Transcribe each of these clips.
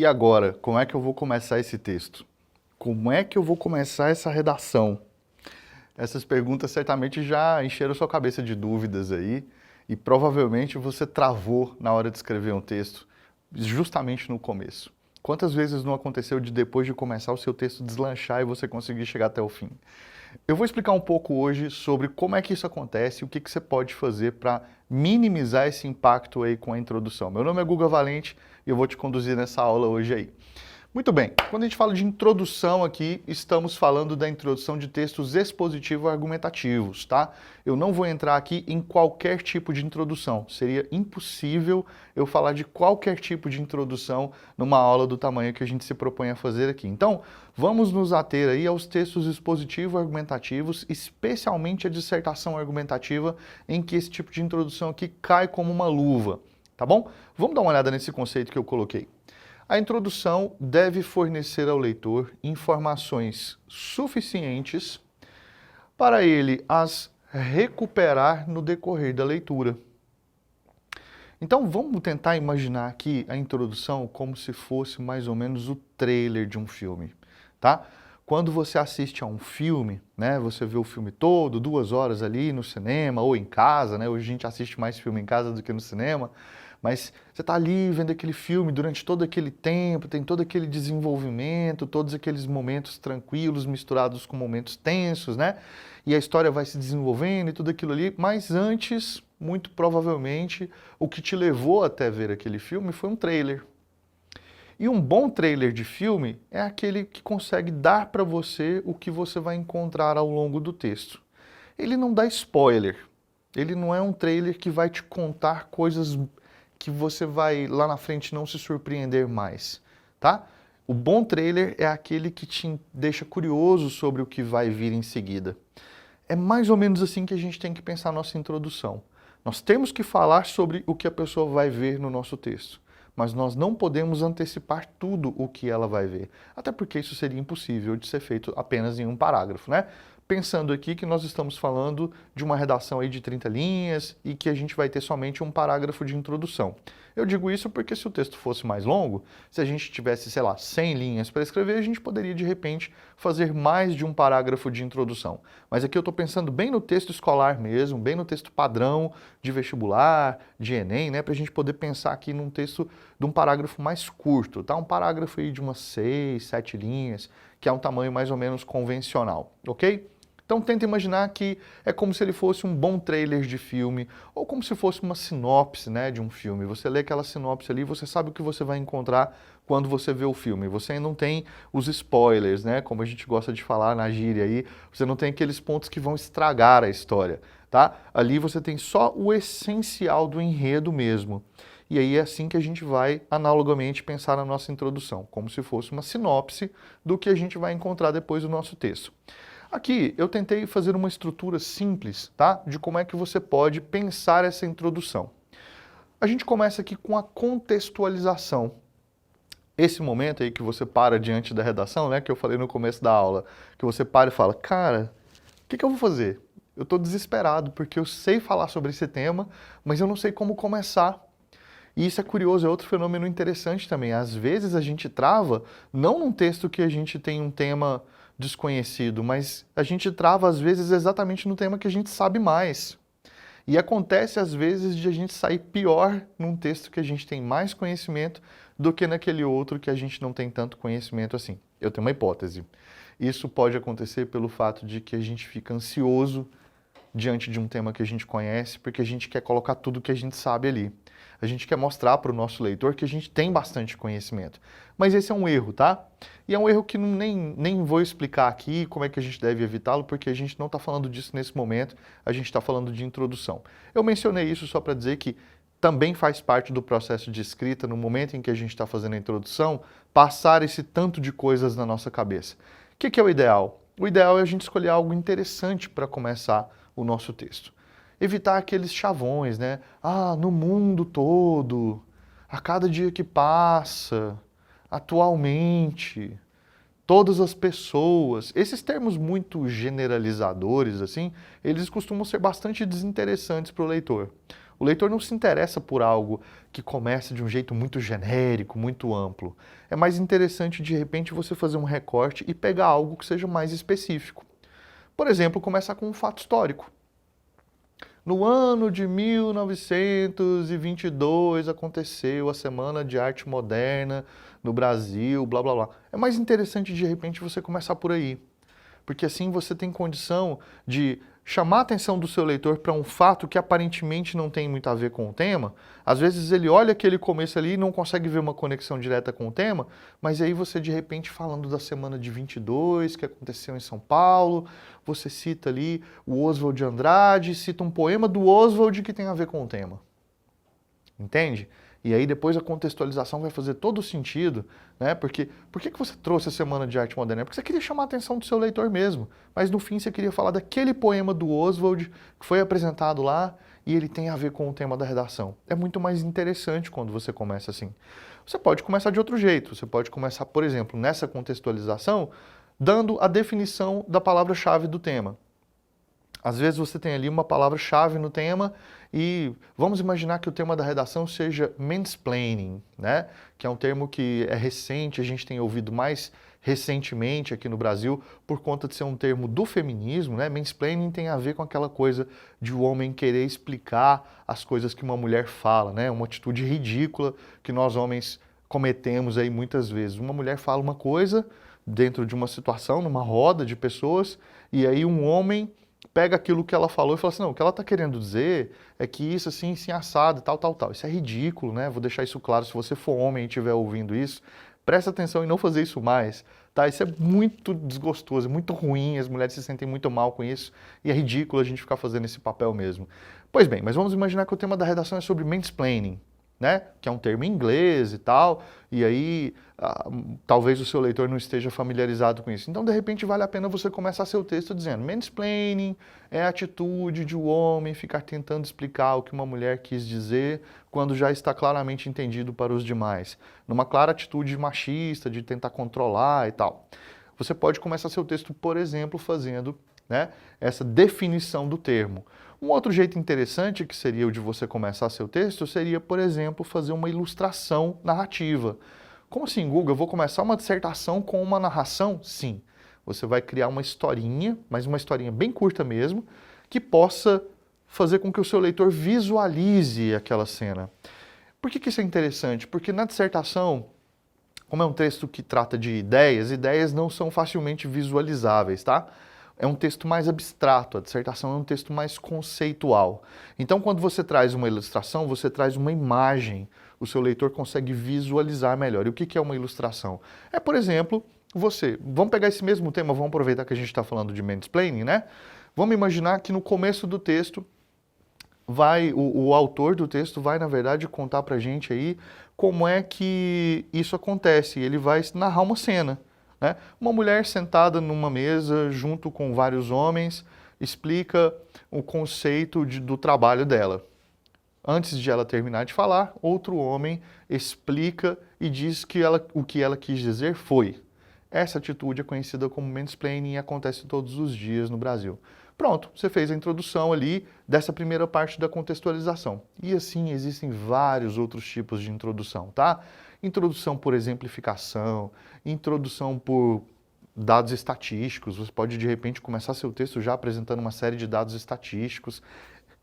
E agora, como é que eu vou começar esse texto? Como é que eu vou começar essa redação? Essas perguntas certamente já encheram sua cabeça de dúvidas aí e provavelmente você travou na hora de escrever um texto, justamente no começo. Quantas vezes não aconteceu de depois de começar o seu texto deslanchar e você conseguir chegar até o fim? Eu vou explicar um pouco hoje sobre como é que isso acontece e o que você pode fazer para minimizar esse impacto aí com a introdução. Meu nome é Guga Valente e eu vou te conduzir nessa aula hoje aí. Muito bem, quando a gente fala de introdução aqui, estamos falando da introdução de textos expositivo-argumentativos, tá? Eu não vou entrar aqui em qualquer tipo de introdução. Seria impossível eu falar de qualquer tipo de introdução numa aula do tamanho que a gente se propõe a fazer aqui. Então, vamos nos ater aí aos textos expositivo-argumentativos, especialmente a dissertação argumentativa, em que esse tipo de introdução aqui cai como uma luva, tá bom? Vamos dar uma olhada nesse conceito que eu coloquei. A introdução deve fornecer ao leitor informações suficientes para ele as recuperar no decorrer da leitura. Então vamos tentar imaginar aqui a introdução como se fosse mais ou menos o trailer de um filme, tá? Quando você assiste a um filme, né, você vê o filme todo, 2 horas ali no cinema ou em casa, né? Hoje a gente assiste mais filme em casa do que no cinema. Mas você está ali vendo aquele filme durante todo aquele tempo, tem todo aquele desenvolvimento, todos aqueles momentos tranquilos misturados com momentos tensos, né? E a história vai se desenvolvendo e tudo aquilo ali, mas antes, muito provavelmente, o que te levou até ver aquele filme foi um trailer. E um bom trailer de filme é aquele que consegue dar para você o que você vai encontrar ao longo do texto. Ele não dá spoiler, ele não é um trailer que vai te contar coisas que você vai lá na frente não se surpreender mais, tá? O bom trailer é aquele que te deixa curioso sobre o que vai vir em seguida. É mais ou menos assim que a gente tem que pensar a nossa introdução. Nós temos que falar sobre o que a pessoa vai ver no nosso texto, mas nós não podemos antecipar tudo o que ela vai ver, até porque isso seria impossível de ser feito apenas em um parágrafo, né? Pensando aqui que nós estamos falando de uma redação aí de 30 linhas e que a gente vai ter somente um parágrafo de introdução. Eu digo isso porque se o texto fosse mais longo, se a gente tivesse, sei lá, 100 linhas para escrever, a gente poderia de repente fazer mais de um parágrafo de introdução. Mas aqui eu estou pensando bem no texto escolar mesmo, bem no texto padrão de vestibular, de Enem, né, para a gente poder pensar aqui num texto de um parágrafo mais curto, tá? Um parágrafo aí de umas 6, 7 linhas, que é um tamanho mais ou menos convencional, ok? Então tenta imaginar que é como se ele fosse um bom trailer de filme, ou como se fosse uma sinopse, né, de um filme. Você lê aquela sinopse ali, você sabe o que você vai encontrar quando você vê o filme. Você ainda não tem os spoilers, né, como a gente gosta de falar na gíria aí, você não tem aqueles pontos que vão estragar a história, tá? Ali você tem só o essencial do enredo mesmo. E aí é assim que a gente vai, analogamente, pensar na nossa introdução, como se fosse uma sinopse do que a gente vai encontrar depois do nosso texto. Aqui eu tentei fazer uma estrutura simples, tá? De como é que você pode pensar essa introdução. A gente começa aqui com a contextualização. Esse momento aí que você para diante da redação, né? Que eu falei no começo da aula, que você para e fala, cara, o que eu vou fazer? Eu estou desesperado porque eu sei falar sobre esse tema, mas eu não sei como começar. E isso é curioso, é outro fenômeno interessante também. Às vezes a gente trava, não num texto que a gente tem um tema desconhecido, mas a gente trava às vezes exatamente no tema que a gente sabe mais. E acontece às vezes de a gente sair pior num texto que a gente tem mais conhecimento do que naquele outro que a gente não tem tanto conhecimento assim. Eu tenho uma hipótese. Isso pode acontecer pelo fato de que a gente fica ansioso diante de um tema que a gente conhece, porque a gente quer colocar tudo que a gente sabe ali. A gente quer mostrar para o nosso leitor que a gente tem bastante conhecimento. Mas esse é um erro, tá? E é um erro que nem vou explicar aqui como é que a gente deve evitá-lo, porque a gente não está falando disso nesse momento, a gente está falando de introdução. Eu mencionei isso só para dizer que também faz parte do processo de escrita, no momento em que a gente está fazendo a introdução, passar esse tanto de coisas na nossa cabeça. O que é o ideal? O ideal é a gente escolher algo interessante para começar o nosso texto. Evitar aqueles chavões, né? Ah, no mundo todo, a cada dia que passa, atualmente, todas as pessoas. Esses termos muito generalizadores, assim, eles costumam ser bastante desinteressantes para o leitor. O leitor não se interessa por algo que comece de um jeito muito genérico, muito amplo. É mais interessante, de repente, você fazer um recorte e pegar algo que seja mais específico. Por exemplo, começar com um fato histórico. No ano de 1922 aconteceu a Semana de Arte Moderna no Brasil, blá blá blá. É mais interessante, de repente, você começar por aí. Porque assim você tem condição de chamar a atenção do seu leitor para um fato que aparentemente não tem muito a ver com o tema. Às vezes ele olha aquele começo ali e não consegue ver uma conexão direta com o tema, mas aí você de repente falando da semana de 22, que aconteceu em São Paulo, você cita ali o Oswald de Andrade, cita um poema do Oswald que tem a ver com o tema. Entende? E aí depois a contextualização vai fazer todo o sentido, né? Porque por que você trouxe a Semana de Arte Moderna? Porque você queria chamar a atenção do seu leitor mesmo, mas no fim você queria falar daquele poema do Oswald que foi apresentado lá e ele tem a ver com o tema da redação. É muito mais interessante quando você começa assim. Você pode começar de outro jeito, você pode começar, por exemplo, nessa contextualização, dando a definição da palavra-chave do tema. Às vezes você tem ali uma palavra-chave no tema e vamos imaginar que o tema da redação seja mansplaining, né? Que é um termo que é recente, a gente tem ouvido mais recentemente aqui no Brasil por conta de ser um termo do feminismo, né? Mansplaining tem a ver com aquela coisa de o homem querer explicar as coisas que uma mulher fala, né? Uma atitude ridícula que nós homens cometemos aí muitas vezes. Uma mulher fala uma coisa dentro de uma situação, numa roda de pessoas, e aí um homem pega aquilo que ela falou e fala assim, não, o que ela está querendo dizer é que isso assim, assim, assado, tal, tal, tal. Isso é ridículo, né? Vou deixar isso claro, se você for homem e estiver ouvindo isso, presta atenção em não fazer isso mais, tá? Isso é muito desgostoso, muito ruim, as mulheres se sentem muito mal com isso e é ridículo a gente ficar fazendo esse papel mesmo. Pois bem, mas vamos imaginar que o tema da redação é sobre mansplaining, né? Que é um termo em inglês e tal, e aí talvez o seu leitor não esteja familiarizado com isso. Então, de repente, vale a pena você começar seu texto dizendo mansplaining é a atitude de um homem ficar tentando explicar o que uma mulher quis dizer quando já está claramente entendido para os demais. Numa clara atitude machista, de tentar controlar e tal. Você pode começar seu texto, por exemplo, fazendo, né, essa definição do termo. Um outro jeito interessante, que seria o de você começar seu texto, seria, por exemplo, fazer uma ilustração narrativa. Como assim, Guga? Eu vou começar uma dissertação com uma narração? Sim. Você vai criar uma historinha, mas uma historinha bem curta mesmo, que possa fazer com que o seu leitor visualize aquela cena. Por que isso é interessante? Porque na dissertação, como é um texto que trata de ideias, ideias não são facilmente visualizáveis, tá? É um texto mais abstrato, a dissertação é um texto mais conceitual. Então, quando você traz uma ilustração, você traz uma imagem, o seu leitor consegue visualizar melhor. E o que é uma ilustração? É, por exemplo, vamos pegar esse mesmo tema, vamos aproveitar que a gente está falando de mansplaining, né? Vamos imaginar que no começo do texto, o autor do texto vai, na verdade, contar pra gente aí como é que isso acontece. Ele vai narrar uma cena. Né? Uma mulher sentada numa mesa junto com vários homens explica o conceito do trabalho dela. Antes de ela terminar de falar, outro homem explica e diz que o que ela quis dizer foi. Essa atitude é conhecida como mansplaining e acontece todos os dias no Brasil. Pronto, você fez a introdução ali dessa primeira parte da contextualização. E assim existem vários outros tipos de introdução, tá? Introdução por exemplificação, introdução por dados estatísticos. Você pode, de repente, começar seu texto já apresentando uma série de dados estatísticos.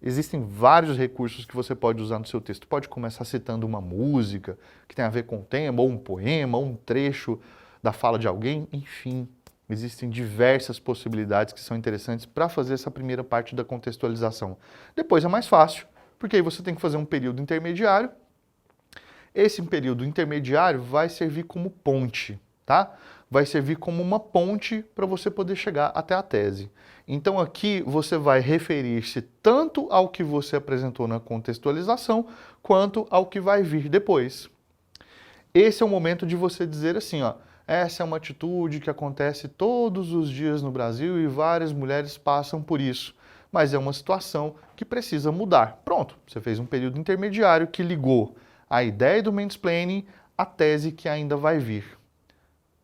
Existem vários recursos que você pode usar no seu texto. Pode começar citando uma música que tem a ver com o tema, ou um poema, ou um trecho da fala de alguém, enfim. Existem diversas possibilidades que são interessantes para fazer essa primeira parte da contextualização. Depois é mais fácil, porque aí você tem que fazer um período intermediário. Esse período intermediário vai servir como ponte, tá? Vai servir como uma ponte para você poder chegar até a tese. Então aqui você vai referir-se tanto ao que você apresentou na contextualização, quanto ao que vai vir depois. Esse é o momento de você dizer assim, ó, essa é uma atitude que acontece todos os dias no Brasil e várias mulheres passam por isso. Mas é uma situação que precisa mudar. Pronto, você fez um período intermediário que ligou a ideia do mansplaining à tese que ainda vai vir.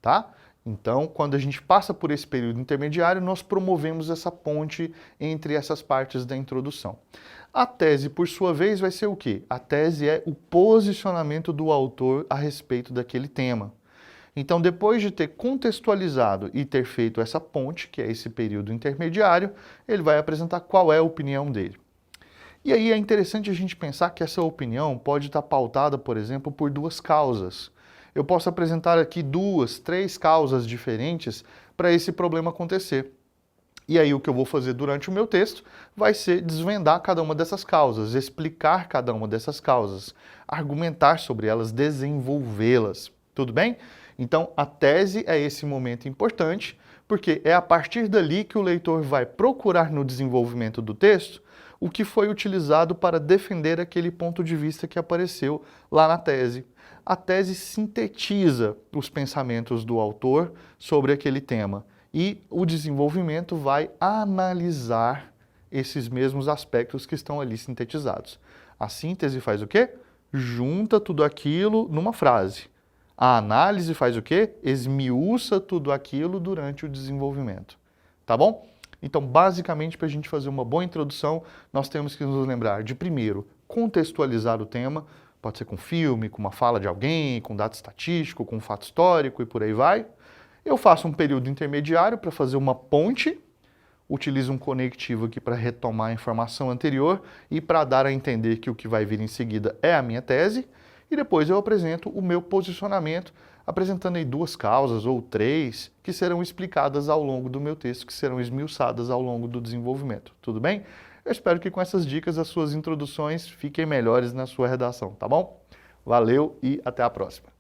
Tá? Então, quando a gente passa por esse período intermediário, nós promovemos essa ponte entre essas partes da introdução. A tese, por sua vez, vai ser o quê? A tese é o posicionamento do autor a respeito daquele tema. Então, depois de ter contextualizado e ter feito essa ponte, que é esse período intermediário, ele vai apresentar qual é a opinião dele. E aí é interessante a gente pensar que essa opinião pode estar pautada, por exemplo, por duas causas. Eu posso apresentar aqui 2, 3 causas diferentes para esse problema acontecer. E aí o que eu vou fazer durante o meu texto vai ser desvendar cada uma dessas causas, explicar cada uma dessas causas, argumentar sobre elas, desenvolvê-las. Tudo bem? Então, a tese é esse momento importante, porque é a partir dali que o leitor vai procurar no desenvolvimento do texto o que foi utilizado para defender aquele ponto de vista que apareceu lá na tese. A tese sintetiza os pensamentos do autor sobre aquele tema e o desenvolvimento vai analisar esses mesmos aspectos que estão ali sintetizados. A síntese faz o quê? Junta tudo aquilo numa frase. A análise faz o quê? Esmiuça tudo aquilo durante o desenvolvimento. Tá bom? Então, basicamente, para a gente fazer uma boa introdução, nós temos que nos lembrar de, primeiro, contextualizar o tema, pode ser com filme, com uma fala de alguém, com dado estatístico, com um fato histórico e por aí vai. Eu faço um período intermediário para fazer uma ponte, utilizo um conectivo aqui para retomar a informação anterior e para dar a entender que o que vai vir em seguida é a minha tese, e depois eu apresento o meu posicionamento, apresentando aí 2 causas ou 3 que serão explicadas ao longo do meu texto, que serão esmiuçadas ao longo do desenvolvimento. Tudo bem? Eu espero que com essas dicas as suas introduções fiquem melhores na sua redação, tá bom? Valeu e até a próxima!